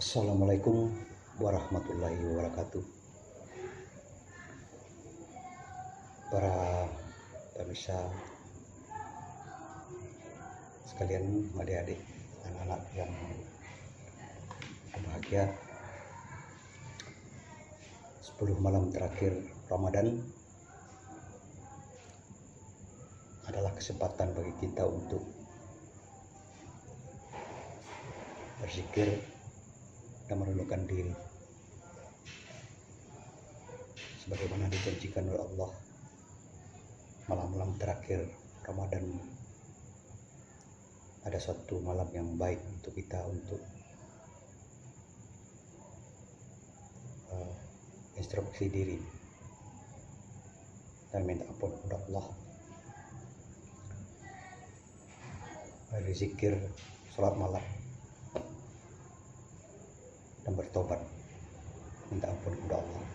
Assalamualaikum warahmatullahi wabarakatuh. Para pemirsa sekalian, adik-adik, anak-anak yang berbahagia, 10 malam terakhir Ramadan adalah kesempatan bagi kita untuk berzikir dan merenungkan diri sebagaimana dijanjikan oleh Allah. Malam-malam terakhir Ramadan ada suatu malam yang baik untuk kita untuk introspeksi diri dan minta ampun kepada Allah, berzikir, sholat malam, dan bertobat, minta ampun kepada Allah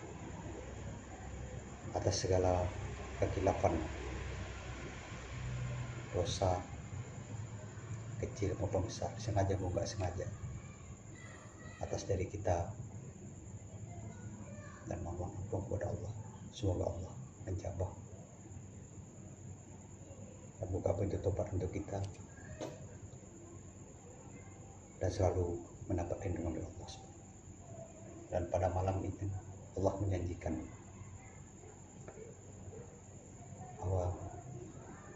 atas segala kekilafan, dosa kecil maupun besar, sengaja maupun nggak sengaja, atas diri kita, dan mohon ampun kepada Allah. Semoga Allah menjabah dan buka pintu tobat untuk kita dan selalu mendapat lindungan dari Allah. Dan pada malam itu Allah menjanjikan bahwa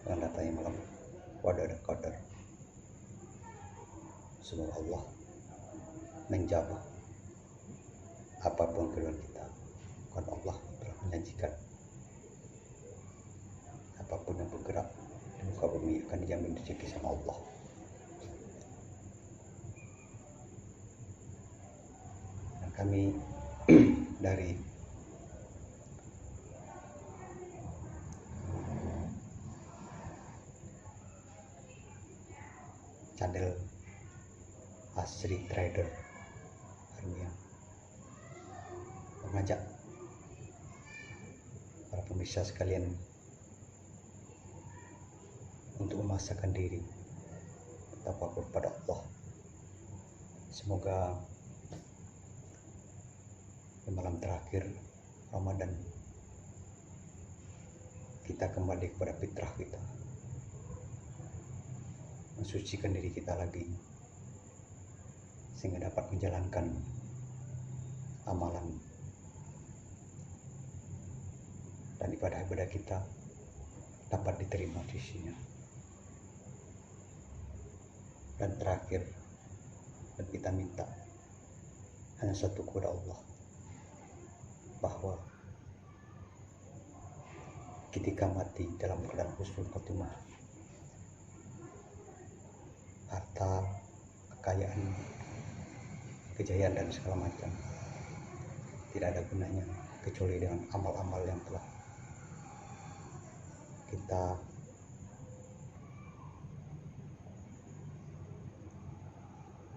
dengan datangnya malam Qadar, semoga Allah menjawab apapun keluhan kita, karena Allah telah menjanjikan apapun yang bergerak di muka bumi akan dijamin rezeki sama Allah. Dan kami dari channel Asri Trader Armia mengajak para pemirsa sekalian untuk memasakkan diri bertawakkul kepada Allah. Semoga di malam terakhir Ramadan kita kembali kepada fitrah kita, mensucikan diri kita lagi sehingga dapat menjalankan amalan dan ibadah-ibadah kita dapat diterima di sini. Dan terakhir, dan kita minta hanya satu kepada Allah, bahwa ketika mati dalam keadaan husnul khotimah, harta, kekayaan, kejayaan dan segala macam tidak ada gunanya kecuali dengan amal-amal yang telah kita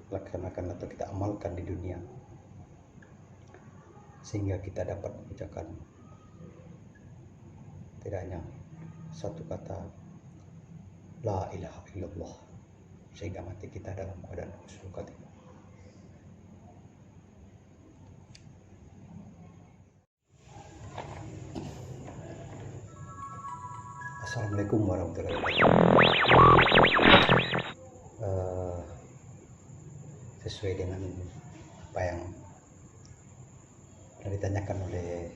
laksanakan atau kita amalkan di dunia, sehingga kita dapat mengucapkan tidak hanya satu kata la ilaha illallah, sehingga mati kita dalam keadaan husnul khotimah. Assalamualaikum warahmatullahi wabarakatuh. Sesuai dengan apa yang telah ditanyakan oleh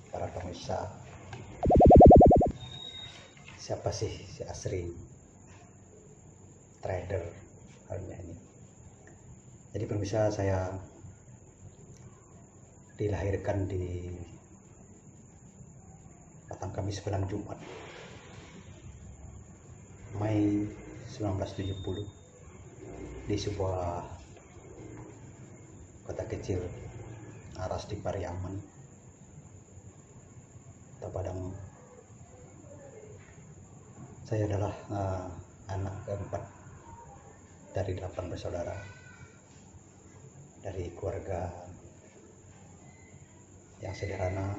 para pemirsa, siapa sih si Asri Trader halnya ini? Jadi pemirsa, saya dilahirkan di Batang Kamis Benang Jumat Mei 1970 di sebuah kota kecil Aras di Pariaman, Kota Padang. Saya adalah anak keempat dari 8 bersaudara, dari keluarga yang sederhana,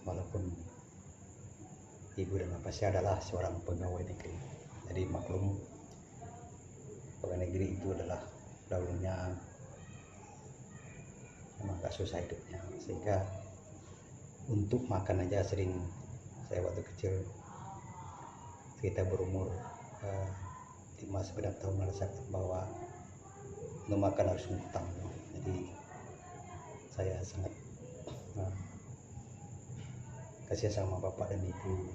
walaupun ibu dan bapak saya adalah seorang pegawai negeri. Jadi maklum, pegawai negeri itu adalah dahulunya memang agak susah hidupnya, sehingga untuk makan aja sering saya waktu kecil, kita berumur 5-6 tahun merasakan bahwa untuk makan harus ngutang. Jadi saya sangat kasihan sama bapak dan ibu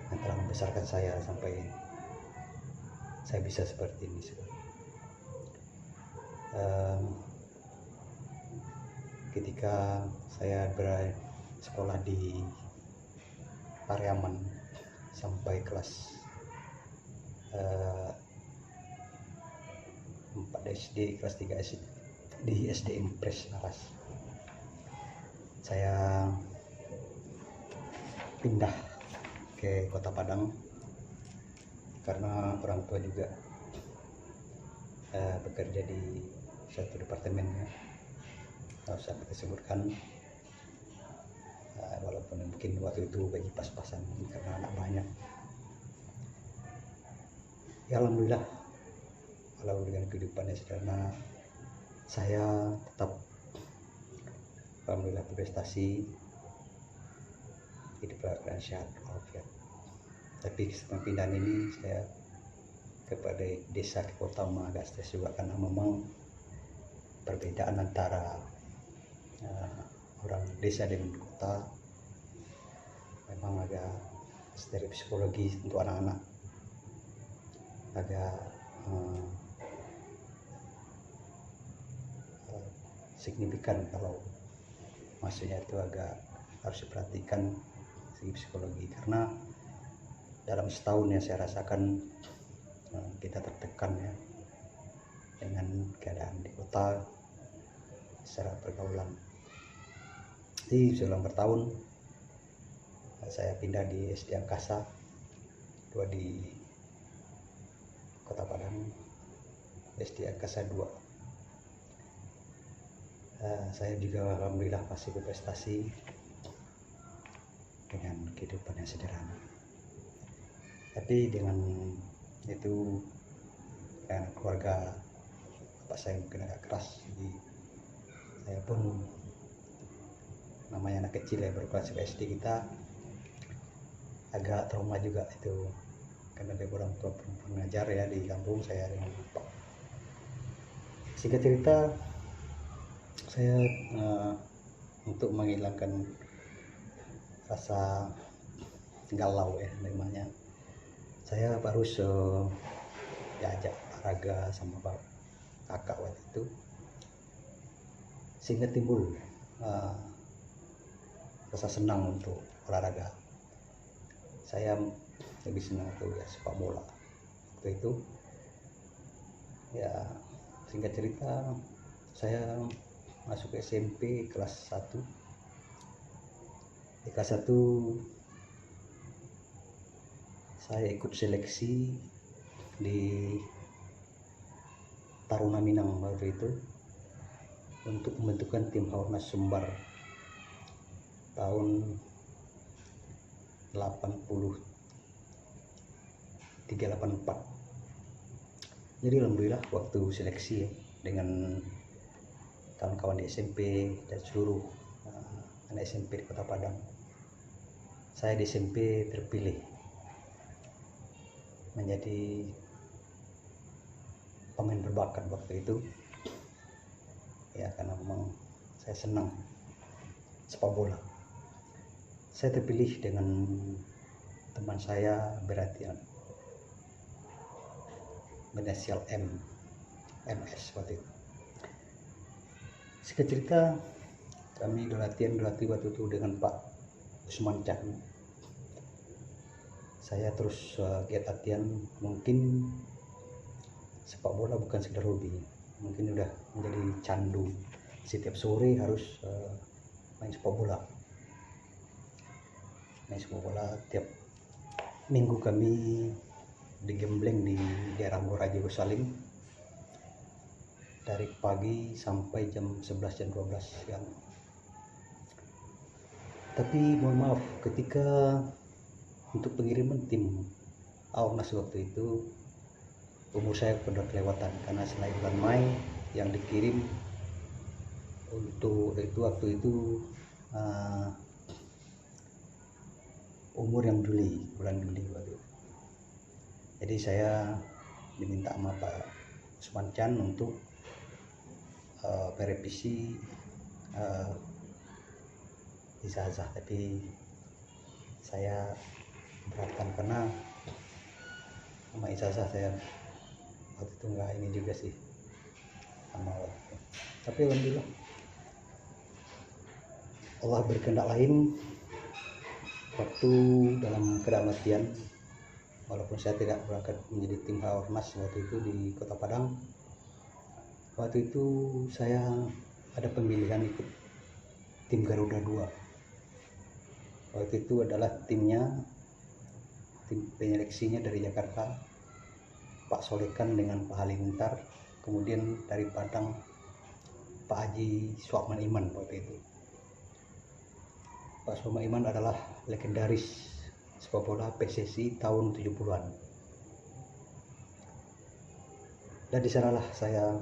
yang telah membesarkan saya sampai saya bisa seperti ini sekarang. Ketika saya bersekolah di Pariaman sampai kelas 4 SD, kelas 3 SD di SD Impres Naras, saya pindah ke Kota Padang karena orang tua juga bekerja di satu departemen, nggak usah kita sebutkan, walaupun mungkin waktu itu bagi pas-pasan karena anak banyak. Ya alhamdulillah, walau dengan kehidupannya sederhana, saya tetap alhamdulillah berprestasi, hidup dan sehat walafiat. Tapi pindahan ini saya kepada desa ke kota agak stres juga, karena memang perbedaan antara orang desa dengan kota memang agak dari psikologi untuk anak-anak agak signifikan. Kalau maksudnya itu agak harus diperhatikan segi psikologi, karena dalam setahun yang saya rasakan kita tertekan ya dengan keadaan di kota secara pergaulan. Jadi selama bertahun saya pindah di SD Angkasa 2 di Kota Padang, SD Angkasa 2. Saya juga alhamdulillah masih berprestasi dengan kehidupan yang sederhana. Tapi dengan itu keluarga bapak saya mungkin agak keras, jadi saya pun namanya anak kecil ya, baru kelas SD, kita agak trauma juga itu, karena ada orang tua pengajar ya di kampung saya dengan bapak. Singkat cerita, saya untuk menghilangkan rasa galau ya namanya, saya harus diajak olahraga sama kakak waktu itu, sehingga timbul rasa senang untuk olahraga. Saya lebih senang tuh ya sepak bola waktu itu ya. Singkat cerita, saya masuk SMP kelas 1. Di kelas 1 saya ikut seleksi di Taruna Minang waktu itu untuk membentukkan tim Haornas Sumbar tahun 83-84. Jadi alhamdulillah waktu seleksi ya, dengan kawan-kawan di SMP dan seluruh anak SMP di Kota Padang, saya di SMP terpilih menjadi pemain berbakat waktu itu ya, karena memang saya senang sepak bola. Saya terpilih dengan teman saya berinisial MS waktu itu. Singkat cerita, kami latihan waktu itu dengan Pak Usman Chan. Saya terus giat latihan, mungkin sepak bola bukan sekedar hobi, mungkin udah menjadi candu. Setiap sore harus main sepak bola. Tiap minggu kami digembleng di daerah Morajo Saling dari pagi sampai jam 11 jam 12 siang. Tapi mohon maaf, ketika untuk pengiriman tim Haornas waktu itu umur saya sudah kelewatan, karena selain bulan Mei yang dikirim untuk itu waktu itu umur yang bulan Juli waktu itu. Jadi saya diminta sama Pak Usman Chan untuk merevisi ijazah, tapi saya beratkan karena sama ijazah saya waktu itu nggak ini juga sih sama waktu. Tapi alhamdulillah Allah berkehendak lain. Waktu dalam kedamaian, walaupun saya tidak berangkat menjadi tim Ormas waktu itu di Kota Padang, waktu itu saya ada pemilihan ikut tim Garuda 2. Waktu itu adalah tim penyeleksinya dari Jakarta, Pak Solekan dengan Pak Halilintar, kemudian dari Padang Pak Haji Suakman Iman. Waktu itu Pak Suakman Iman adalah legendaris sepak bola PSSI tahun 70-an. Dan di sanalah saya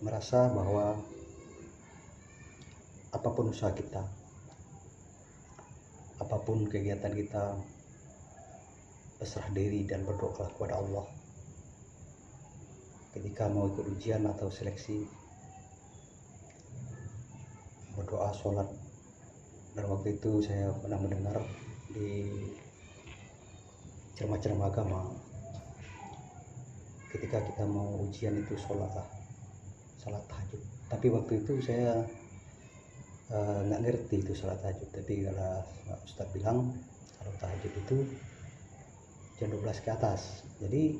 merasa bahwa apapun usaha kita, apapun kegiatan kita, berserah diri dan berdoa kepada Allah. Ketika mau ikut ujian atau seleksi, berdoa, sholat. Dan waktu itu saya pernah mendengar di ceramah-ceramah agama, ketika kita mau ujian itu sholatlah, salat tahajud. Tapi waktu itu saya nggak ngerti itu salat tahajud, tapi kalau Ustadz bilang kalau tahajud itu jam 12 ke atas. Jadi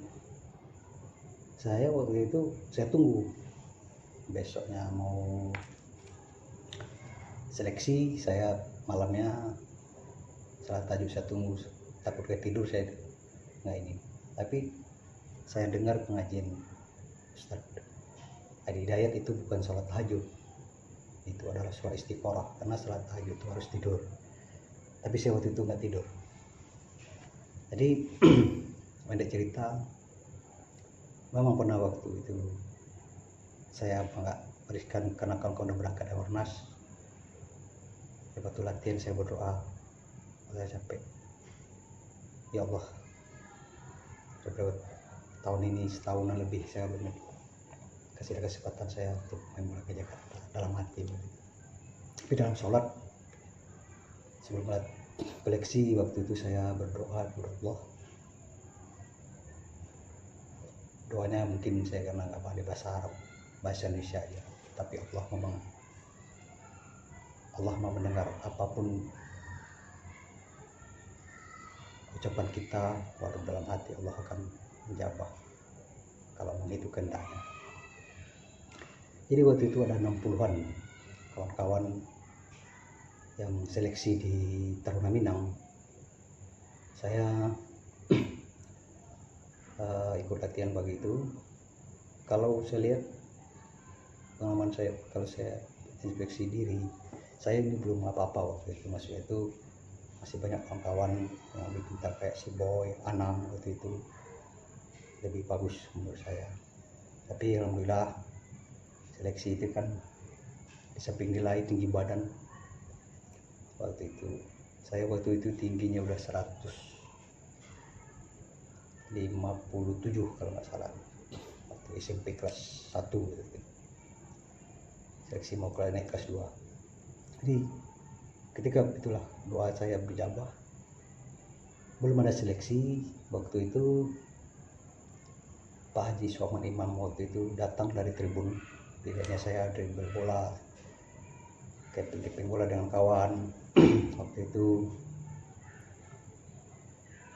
saya waktu itu saya tunggu besoknya mau seleksi, saya malamnya salat tahajud, saya tunggu, takut tidur saya nggak ini. Tapi saya dengar pengajian Ustadz Adi Hidayat, itu bukan salat tahajud, itu adalah sholat istiqoroh, karena salat tahajud itu harus tidur. Tapi saya waktu itu nggak tidur. Jadi pendek cerita, memang pernah waktu itu saya nggak berikan karena kawan-kawan udah berangkat dari Ormas. Waktu latihan saya berdoa, saya capek, ya Allah, tahun ini setahunan lebih saya belum kasih kesempatan saya untuk main bola ke Jakarta, dalam hati. Tapi dalam sholat sebelum seleksi waktu itu saya berdoa kepada Allah. Doanya mungkin saya karena nggak paham bahasa Arab, bahasa Indonesia aja, tapi Allah mau mendengar apapun ucapan kita, walau dalam hati Allah akan menjawab kalau itu kehendaknya. Jadi waktu itu ada 60-an kawan-kawan yang seleksi di Taruna Minang. Saya ikut latihan pagi itu. Kalau saya lihat pengalaman saya, kalau saya inspeksi diri, saya ini belum apa-apa waktu itu. Maksudnya itu masih banyak kawan-kawan yang lebih pintar kayak si Boy, Anam waktu itu, lebih bagus menurut saya. Tapi alhamdulillah seleksi itu kan di samping nilai tinggi badan, waktu itu saya tingginya udah 157 kalau nggak salah, waktu SMP kelas 1 gitu. Seleksi mau naik kelas 2. Jadi ketika itulah doa saya berjabah, belum ada seleksi. Waktu itu Pak Haji Suakman Imam waktu itu datang dari tribun, dilihatnya saya dribble bola, dribbling bola dengan kawan. Waktu itu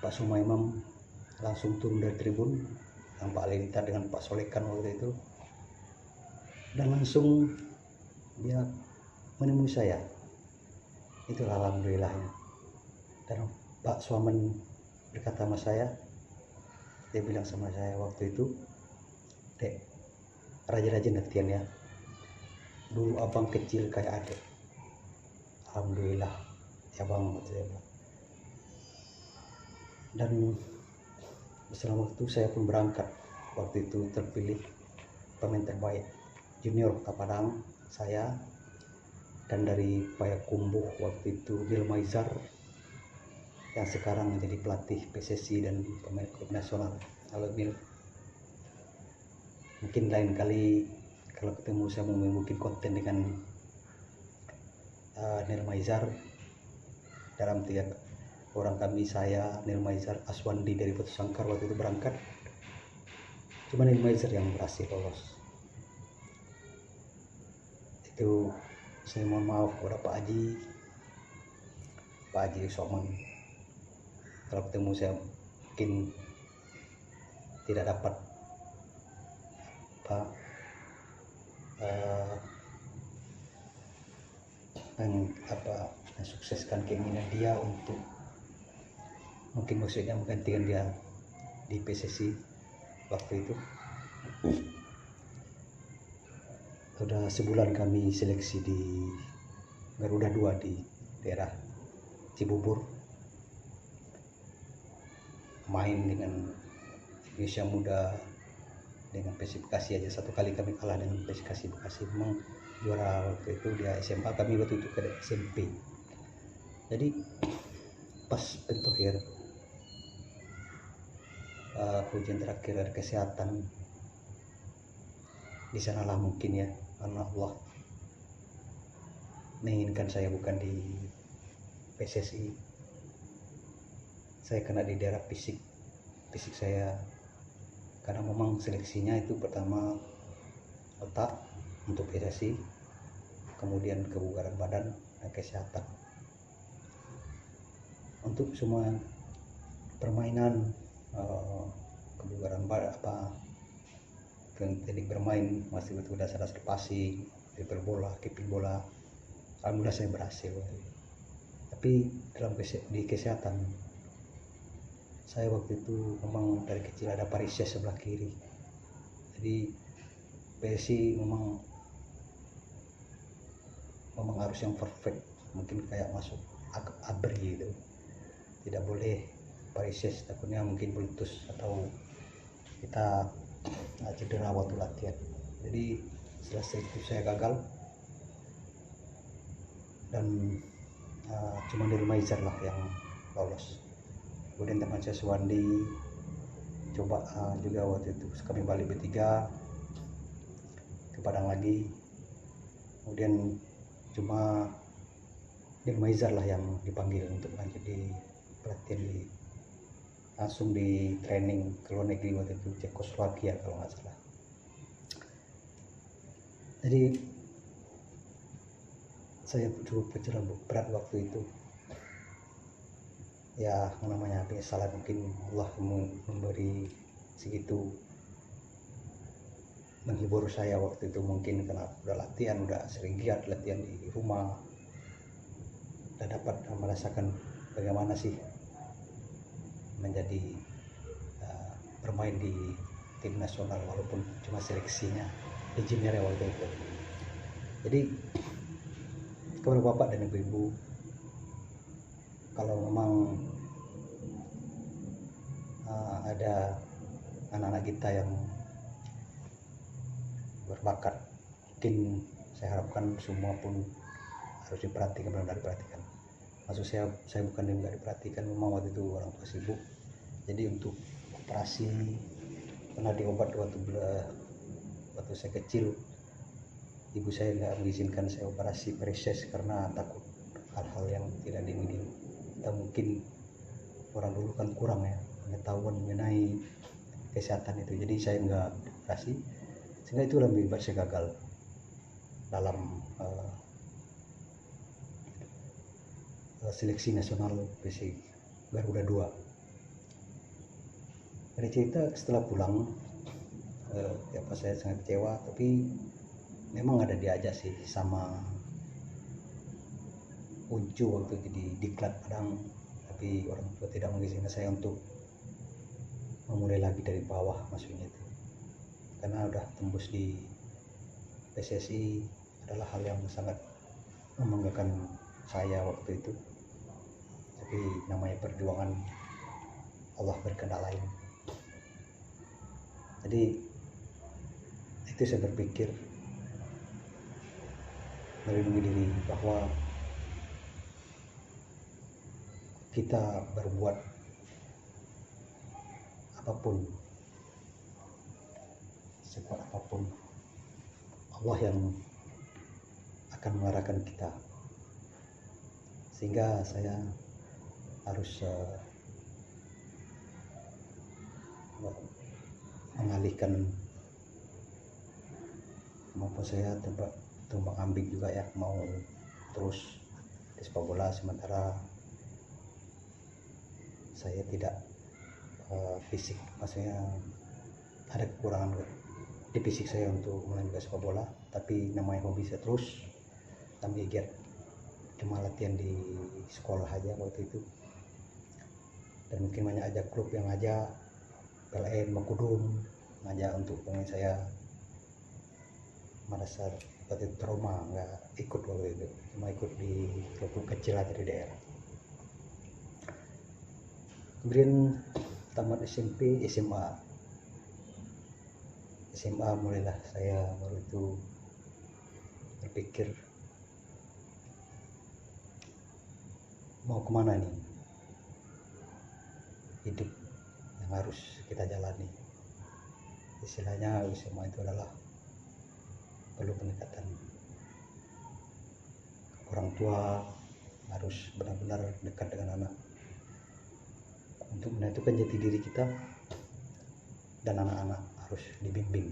Pak Sumaimam langsung turun dari tribun, yang Pak Halilintar dengan Pak Solekan waktu itu, dan langsung dia menemui saya. Itulah alhamdulillahnya. Dan Pak Suamen berkata sama saya, dia bilang sama saya waktu itu, Dek, rajin-rajin latihan ya, dulu abang kecil kayak adek. Alhamdulillah ya bang, saya bilang. Dan setelah waktu saya pun berangkat waktu itu terpilih pemain terbaik junior Kota Padang saya, dan dari Payakumbuh waktu itu Bill Maizar yang sekarang menjadi pelatih PSSI dan pemain klub nasional. Halo Bill, mungkin lain kali kalau ketemu saya mau membuat konten dengan Neil Maizar. Dalam 3 orang kami, saya, Neil Maizar, Aswandi dari Batu Sangkar waktu itu berangkat, cuma Neil Maizar yang berhasil lolos. Itu saya mohon maaf kepada Pak Haji Soman, kalau ketemu saya mungkin tidak dapat mensukseskan keinginan dia untuk mungkin maksudnya menggantikan dia di PSSI waktu itu. Sudah sebulan kami seleksi di Garuda 2 di daerah Cibubur, main dengan Indonesia Muda, dengan PSIS Bekasi aja 1 kali kami kalah dengan PSIS Bekasi. Memang juara waktu itu dia SMA, kami waktu itu ke SMP. Jadi pas pentohir ujian terakhir dari kesehatan, di sanalah mungkin ya karena Allah menginginkan saya bukan di PSSI, saya kena di daerah fisik saya, karena memang seleksinya itu pertama otak untuk PSSI, kemudian kebugaran badan dan kesehatan. Untuk semua permainan, kebugaran badan, teknik bermain masih betul dasar-dasar passing, dribble bola, keeping bola, alhamdulillah saya berhasil. Tapi dalam di kesehatan, saya waktu itu memang dari kecil ada varises sebelah kiri, jadi PSI memang harus yang perfect, mungkin kayak masuk abri gitu, tidak boleh varises, takutnya mungkin meletus atau kita cedera waktu latihan. Jadi selesai itu saya gagal, dan cuma Neil Maizar lah yang lolos. Kemudian teman saya Suwandi coba juga waktu itu, kami balik bertiga ke Padang lagi, kemudian cuma Neil Maizar lah yang dipanggil untuk lanjut di pelatihan, langsung di training ke luar negeri waktu itu, Cekoslovakia kalau nggak salah. Jadi saya cukup kecewa berat waktu itu ya, namanya penyesalan, mungkin Allah memberi segitu, menghibur saya waktu itu, mungkin karena udah latihan, udah sering giat latihan di rumah, udah dapat merasakan bagaimana sih menjadi bermain di tim nasional walaupun cuma seleksinya di junior waktu itu. Jadi kepada bapak dan ibu-ibu, kalau memang ada anak-anak kita yang berbakat, mungkin saya harapkan semua pun harus diperhatikan, benar-benar diperhatikan. Maksud saya bukan yang nggak diperhatikan, memang waktu itu orang tua sibuk, jadi untuk operasi pernah diobat waktu saya kecil, ibu saya nggak mengizinkan saya operasi varises karena takut hal-hal yang tidak diinginkan. Atau mungkin orang dulu kan kurang ya pengetahuan mengenai kesehatan itu, jadi saya nggak operasi, sehingga itu lebih buat saya gagal dalam seleksi nasional PSSI Garuda 2. Ada cerita setelah pulang, saya sangat kecewa, tapi memang ada diajak sih sama Uncu waktu itu di Diklat Padang, tapi orang tua tidak mengizinkan saya untuk memulai lagi dari bawah, maksudnya itu karena udah tembus di PSSI adalah hal yang sangat membanggakan saya waktu itu. Tapi namanya perjuangan, Allah berkehendak lain. Jadi Jadi itu saya berpikir melindungi diri bahwa kita berbuat apapun, sekuat apapun, Allah yang akan mengarahkan kita. Sehingga saya harus mengalihkan kemampuan saya untuk mengambil juga ya, mau terus di sepak bola, sementara saya tidak fisik, maksudnya ada kekurangan di fisik saya untuk melanjutkan sepak bola. Tapi namanya hobi saya terus sambil giat, cuma latihan di sekolah aja waktu itu, dan mungkin banyak aja klub yang ngajak, PLN Makudum ngajak untuk pemain saya. Merasa waktu itu trauma, nggak ikut waktu itu, cuma ikut di klub kecil aja di daerah. Kemudian tamat SMP, SMA mulailah saya baru itu berpikir mau kemana nih hidup yang harus kita jalani. Istilahnya SMA itu adalah perlu pendekatan orang tua, harus benar-benar dekat dengan anak untuk menentukan jati diri kita, dan anak-anak harus dibimbing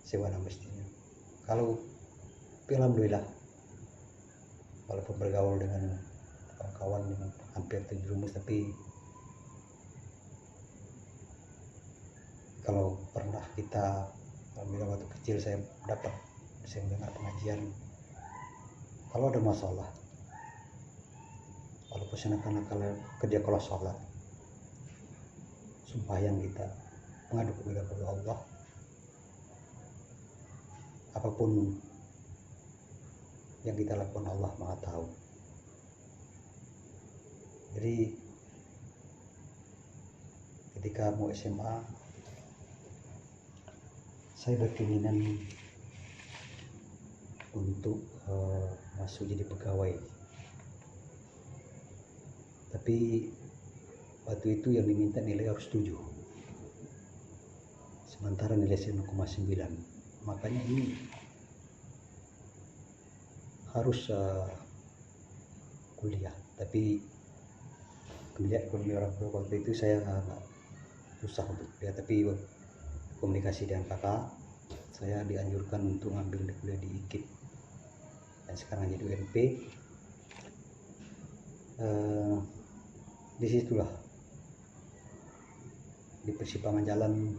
sebagaimana mestinya. Kalau alhamdulillah, walaupun bergaul dengan kawan-kawan dengan hampir terjerumus, tapi kalau pernah kita, alhamdulillah waktu kecil saya mendengar pengajian, kalau ada masalah, walaupun senak-anak kerja kalau sholat, sembahyang, kita mengadu kepada Allah, apapun yang kita lakukan Allah Maha tahu. Jadi ketika mau SMA, saya berkeinginan untuk masuk jadi pegawai. Tapi waktu itu yang diminta nilai harus 7, sementara nilai saya 0,9. Makanya ini harus kuliah. Tapi kemudian orang tua waktu itu saya agak susah untuk kuliah, tapi komunikasi dengan kakak, saya dianjurkan untuk ngambil kuliah di IKIP, dan sekarang jadi UNP. Disitulah di persimpangan jalan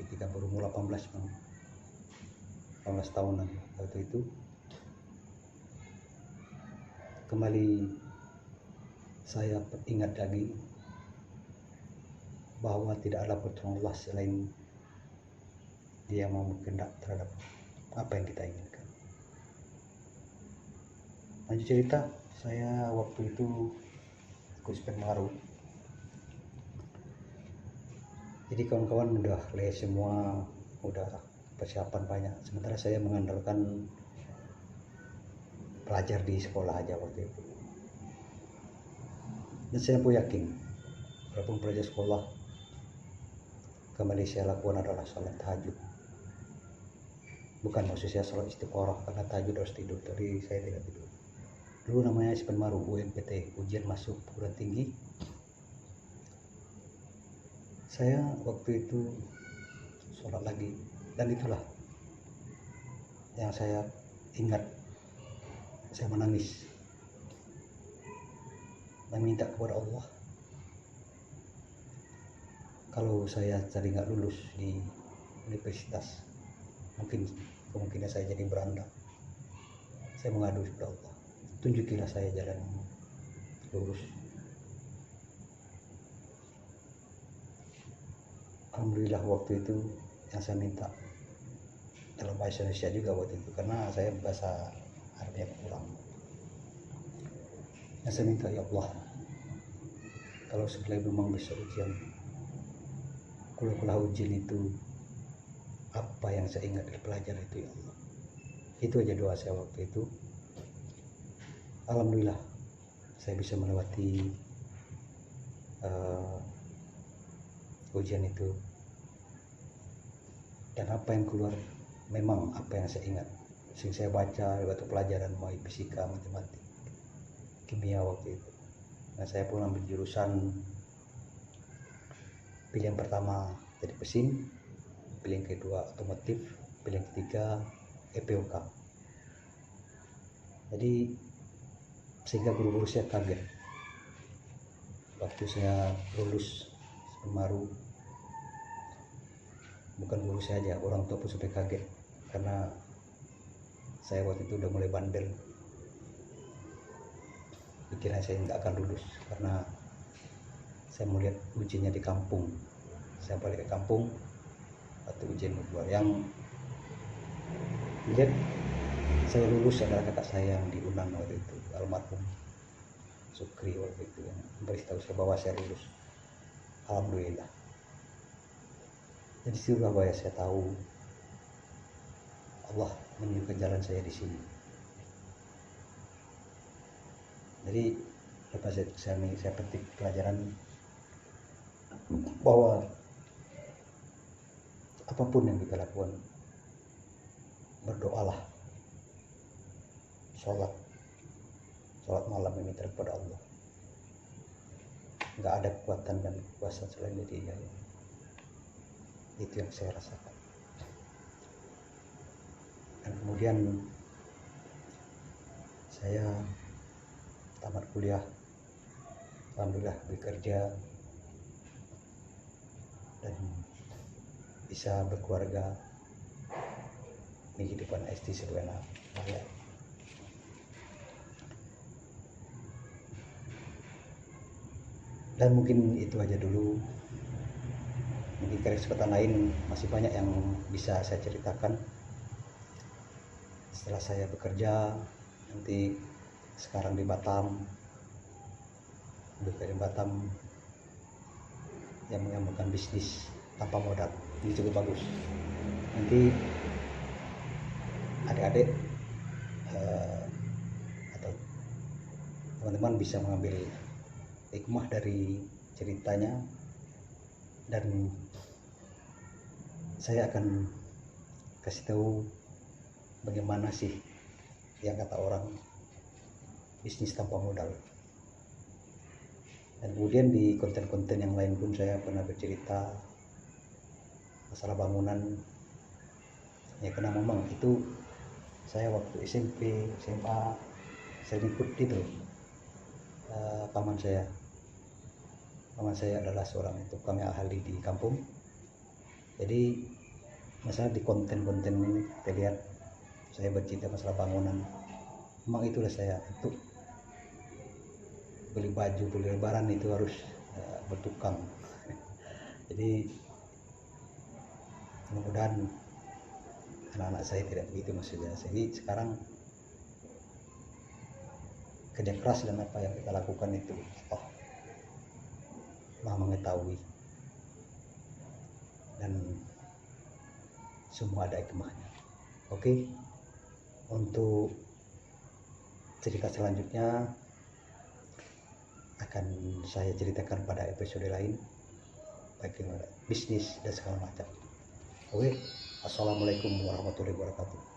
ketika berumur 18 tahunan waktu itu, kembali saya ingat lagi bahwa tidak ada pertolongan Allah selain Dia mau berkehendak terhadap apa yang kita inginkan. Lanjut cerita, saya waktu itu ikut Spenmaru. Jadi kawan-kawan udah les semua, udah persiapan banyak, sementara saya mengandalkan pelajar di sekolah aja waktu itu. Dan saya pun yakin, walaupun pelajar sekolah, kembali saya lakukan adalah salat tahajud. Bukan maksud saya salat istiqoroh, karena tahajud harus tidur, tapi saya tidak tidur. Dulu namanya Spenmaru, UNPT, ujian masuk perguruan tinggi. Saya waktu itu sholat lagi, dan itulah yang saya ingat. Saya menangis dan minta kepada Allah, kalau saya cari nggak lulus di universitas, kemungkinan saya jadi beranda. Saya mengadu kepada Allah, tunjukilah saya jalan lurus. Alhamdulillah waktu itu yang saya minta dalam bahasa Indonesia juga waktu itu, karena saya bahasa Arabnya kurang. Yang saya minta, ya Allah, kalau sekali memang besok ujian, kuliah ujian itu apa yang saya ingat dari pelajaran itu, ya Allah. Itu aja doa saya waktu itu. Alhamdulillah saya bisa melewati ujian itu, dan apa yang keluar memang apa yang saya ingat. Sing saya baca waktu pelajaran mulai fisika, matematik, kimia waktu itu. Nah, saya pun ambil jurusan pilihan pertama jadi mesin, pilihan kedua otomotif, pilihan ketiga EPOK. Jadi sehingga guru-guru saya kaget waktu saya lulus baru. Bukan guru saya aja, orang tua pun sampai kaget karena saya waktu itu udah mulai bandel. Pikiran saya nggak akan lulus karena saya melihat ujiannya di kampung. Saya balik ke kampung waktu ujian kedua, yang lihat saya lulus adalah kakak saya yang di Unan waktu itu, almarhum Sukri waktu itu, yang memberitahu saya bahwa saya lulus. Alhamdulillah. Jadi situlah bahwa saya tahu Allah menunjukkan jalan saya di sini. Jadi lepas saya petik pelajaran bahwa apapun yang kita lakukan, berdoalah, sholat malam meminta kepada Allah. Nggak ada kekuatan dan kuasa selain dari Dia. Itu yang saya rasakan. Dan kemudian saya tamat kuliah, alhamdulillah bekerja dan bisa berkeluarga, kehidupan istri sebenarnya layak. Dan mungkin itu aja dulu. Mungkin kesempatan lain masih banyak yang bisa saya ceritakan setelah saya bekerja nanti. Sekarang di Batam, yang mengembangkan bisnis tanpa modal, ini cukup bagus. Nanti adik-adik atau teman-teman bisa mengambil hikmah dari ceritanya, dan saya akan kasih tahu bagaimana sih yang kata orang bisnis tanpa modal. Dan kemudian di konten-konten yang lain pun saya pernah bercerita masalah bangunan ya, karena memang itu saya waktu SMP, SMA saya ikut itu paman saya adalah seorang tukang ahli di kampung. Jadi masalah di konten-konten ini kita lihat saya bercerita masalah bangunan, memang itulah saya. Untuk beli baju, beli lebaran itu harus bertukang. Jadi mudah-mudahan anak-anak saya tidak begitu maksudnya. Jadi sekarang kerja keras dan apa yang kita lakukan itu Maha mengetahui, dan semua ada hikmahnya. Oke, untuk cerita selanjutnya akan saya ceritakan pada episode lain, baik bisnis dan segala macam. Oke, assalamualaikum warahmatullahi wabarakatuh.